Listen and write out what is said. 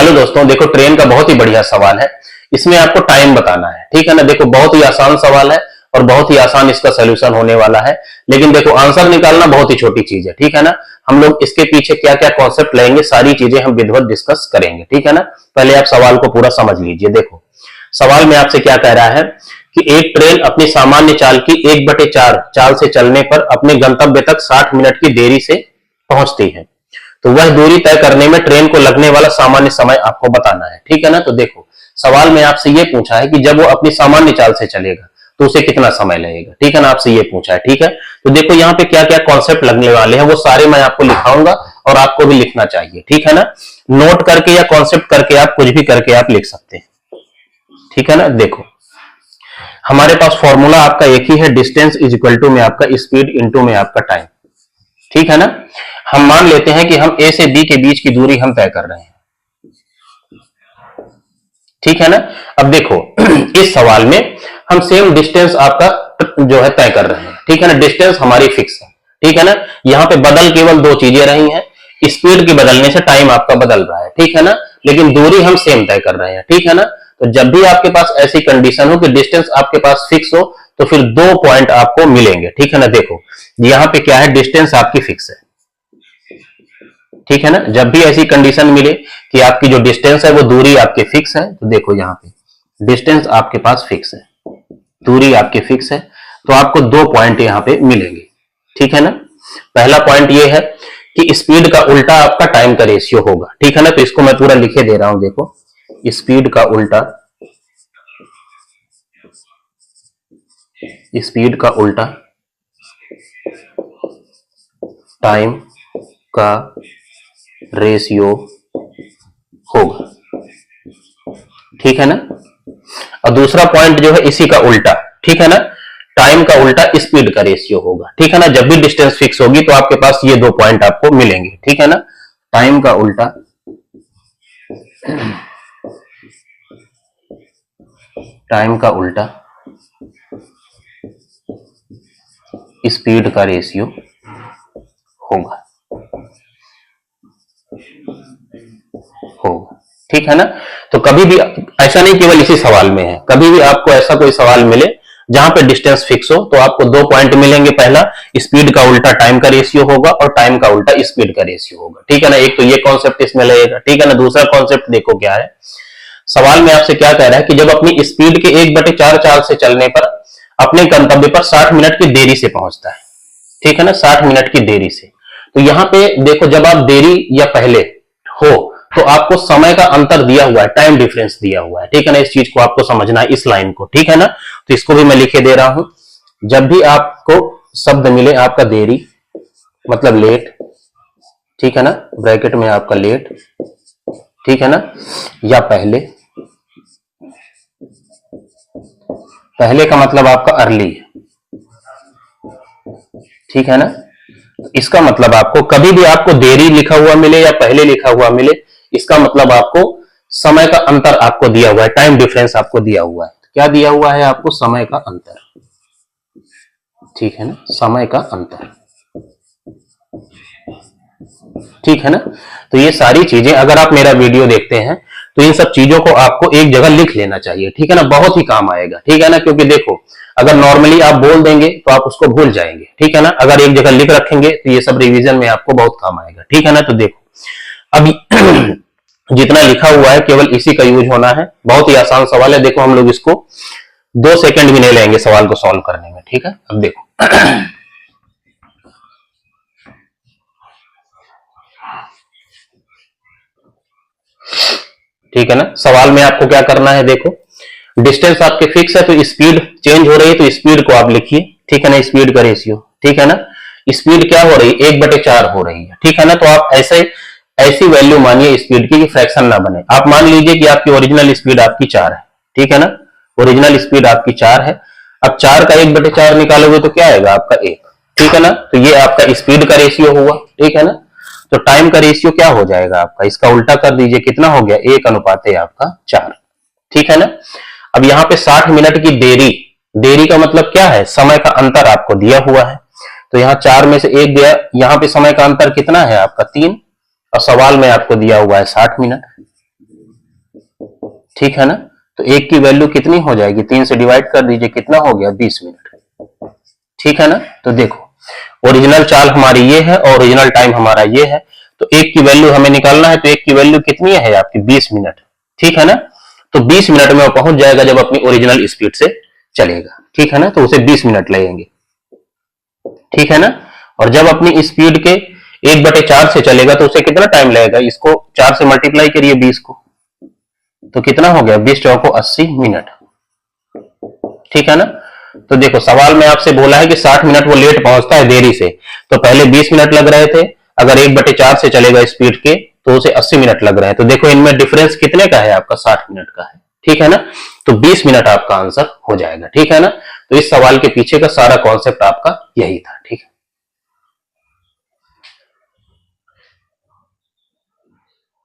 Hello दोस्तों, देखो train का बहुत ही बढ़िया सवाल है। इसमें आपको टाइम बताना है, ठीक है ना। देखो बहुत ही आसान सवाल है और बहुत ही आसान इसका सोल्यूशन होने वाला है। लेकिन देखो आंसर निकालना बहुत ही छोटी चीज है, ठीक है ना। हम लोग इसके पीछे क्या क्या कॉन्सेप्ट लेंगे, सारी चीजें हम विधिवत डिस्कस करेंगे, ठीक है ना। पहले आप सवाल को पूरा समझ लीजिए। देखो सवाल में आपसे क्या कह रहा है कि एक ट्रेन अपनी सामान्य चाल की 1/4 चाल से चलने पर अपने गंतव्य तक 60 मिनट की देरी से पहुंचती है। तो वह दूरी तय करने में ट्रेन को लगने वाला सामान्य समय आपको बताना है, ठीक है ना। तो देखो सवाल में आपसे यह पूछा है कि जब वो अपनी सामान्य चाल से चलेगा तो उसे कितना समय लगेगा, ठीक है ना। आपसे ये पूछा है, ठीक है। तो देखो यहाँ पे क्या क्या कॉन्सेप्ट लगने वाले हैं वो सारे मैं आपको लिखाऊंगा और आपको भी लिखना चाहिए, ठीक है ना। नोट करके या कॉन्सेप्ट करके आप कुछ भी करके आप लिख सकते हैं, ठीक है ना। देखो हमारे पास फॉर्मूला आपका एक ही है, डिस्टेंस इज इक्वल टू में आपका स्पीड इंटू में आपका टाइम, ठीक है ना। हम मान लेते हैं कि हम ए से बी के बीच की दूरी हम तय कर रहे हैं, ठीक है ना। अब देखो इस सवाल में हम सेम डिस्टेंस आपका जो है तय कर रहे हैं, ठीक है ना। डिस्टेंस हमारी फिक्स है, ठीक है ना। यहां पे बदल केवल दो चीजें रही हैं, स्पीड के बदलने से टाइम आपका बदल रहा है, ठीक है ना। लेकिन दूरी हम सेम तय कर रहे हैं, ठीक है ना। तो जब भी आपके पास ऐसी कंडीशन हो कि डिस्टेंस आपके पास फिक्स हो तो फिर दो पॉइंट आपको मिलेंगे, ठीक है ना। देखो यहां पे क्या है, डिस्टेंस आपकी फिक्स है, ठीक है ना। जब भी ऐसी कंडीशन मिले कि आपकी जो डिस्टेंस है वो दूरी आपके फिक्स है, तो देखो यहाँ पे डिस्टेंस आपके पास फिक्स है, दूरी आपके फिक्स है, तो आपको दो पॉइंट यहाँ पे मिलेंगे, ठीक है ना। पहला पॉइंट ये है कि स्पीड का उल्टा आपका टाइम का रेशियो होगा, ठीक है ना। तो इसको मैं पूरा लिखे दे रहा हूं। देखो स्पीड का उल्टा, स्पीड का उल्टा टाइम का रेशियो होगा, ठीक है ना। और दूसरा पॉइंट जो है इसी का उल्टा, ठीक है ना, टाइम का उल्टा स्पीड का रेशियो होगा, ठीक है ना। जब भी डिस्टेंस फिक्स होगी तो आपके पास ये दो पॉइंट आपको मिलेंगे, ठीक है ना। टाइम का उल्टा स्पीड का रेशियो होगा, ठीक है ना। तो कभी भी ऐसा नहीं केवल इसी सवाल में है, कभी भी आपको ऐसा कोई सवाल मिले जहां पे डिस्टेंस फिक्स हो तो आपको दो पॉइंट मिलेंगे। पहला स्पीड का उल्टा टाइम का रेशियो होगा और टाइम का उल्टा स्पीड का रेशियो होगा, ठीक है ना। एक तो ये कॉन्सेप्ट इसमें लगेगा, ठीक है ना। दूसरा कॉन्सेप्ट देखो क्या है, सवाल में आपसे क्या कह रहा है कि जब अपनी स्पीड के 1/4 चाल से चलने पर अपने गंतव्य पर 60 मिनट की देरी से पहुंचता है, ठीक है ना, 60 मिनट की देरी से। तो यहां पे देखो जब आप देरी या पहले हो तो आपको समय का अंतर दिया हुआ है, टाइम डिफरेंस दिया हुआ है, ठीक है ना। इस चीज को आपको समझना है, इस लाइन को, ठीक है ना। तो इसको भी मैं लिखे दे रहा हूं। जब भी आपको शब्द मिले आपका देरी मतलब लेट, ठीक है ना, ब्रैकेट में आपका लेट, ठीक है ना, या पहले, पहले का मतलब आपका अर्ली, ठीक है ना। इसका मतलब आपको कभी भी आपको देरी लिखा हुआ मिले या पहले लिखा हुआ मिले, इसका मतलब आपको समय का अंतर आपको दिया हुआ है, टाइम डिफरेंस आपको दिया हुआ है। क्या दिया हुआ है आपको? समय का अंतर, ठीक है ना, समय का अंतर, ठीक है ना। तो ये सारी चीजें अगर आप मेरा वीडियो देखते हैं तो इन सब चीजों को आपको एक जगह लिख लेना चाहिए, ठीक है ना, बहुत ही काम आएगा, ठीक है ना। क्योंकि देखो अगर नॉर्मली आप बोल देंगे तो आप उसको भूल जाएंगे, ठीक है ना। अगर एक जगह लिख रखेंगे तो ये सब रिवीजन में आपको बहुत काम आएगा, ठीक है ना। तो देखो अभी जितना लिखा हुआ है केवल इसी का यूज होना है। बहुत ही आसान सवाल है, देखो हम लोग इसको 2 सेकंड भी नहीं लेंगे सवाल को सॉल्व करने में, ठीक है। अब देखो ठीक है ना। सवाल में आपको क्या करना है, देखो डिस्टेंस आपके फिक्स है तो स्पीड चेंज हो रही है तो स्पीड को आप लिखिए, ठीक है ना, स्पीड का रेशियो, ठीक है ना। स्पीड क्या हो रही है? 1/4 हो रही है, ठीक है ना। तो आप ऐसी वैल्यू मानिए स्पीड की कि फ्रैक्शन ना बने। आप मान लीजिए कि आपकी ओरिजिनल स्पीड आपकी 4 है, ठीक है ना, ओरिजिनल स्पीड आपकी 4 है। अब 4 का 1/4 निकालोगे तो क्या आएगा आपका 1, ठीक है ना। तो ये आपका स्पीड का रेशियो हुआ, ठीक है ना। तो टाइम का रेशियो क्या हो जाएगा आपका? इसका उल्टा कर दीजिए, कितना हो गया? 1 आपका 4, ठीक है ना। अब यहाँ पे 60 मिनट की देरी, देरी का मतलब क्या है? समय का अंतर आपको दिया हुआ है। तो यहाँ 4 में से 1 गया, यहाँ पे समय का अंतर कितना है आपका? 3, और सवाल में आपको दिया हुआ है 60 मिनट, ठीक है ना। तो एक की वैल्यू कितनी हो जाएगी, 3 से डिवाइड कर दीजिए, कितना हो गया 20 मिनट। ठीक है ना। तो देखो ओरिजिनल चाल हमारी ये है और ओरिजिनल टाइम हमारा ये है। तो एक की वैल्यू हमें निकालना है, तो एक की वैल्यू कितनी है आपकी 20 मिनट। ठीक है ना। तो 20 मिनट में वो पहुंच जाएगा जब अपनी ओरिजिनल स्पीड से चलेगा। ठीक है ना। तो उसे 20 मिनट लगेंगे। ठीक है ना। और जब अपनी स्पीड के 1/4 से चलेगा तो उसे कितना टाइम लगेगा, इसको 4 से मल्टीप्लाई करिए 20 को, तो कितना हो गया 20 चौको 80 मिनट। ठीक है ना। तो देखो सवाल में आपसे बोला है कि 60 मिनट वो लेट पहुंचता है देरी से, तो पहले 20 मिनट लग रहे थे, अगर 1/4 से चलेगा स्पीड के तो उसे 80 मिनट लग रहे हैं। तो देखो इनमें डिफरेंस कितने का है आपका, 60 मिनट का है। ठीक है ना। तो 20 मिनट आपका आंसर हो जाएगा। ठीक है ना। तो इस सवाल के पीछे का सारा कॉन्सेप्ट आपका यही था। ठीक है।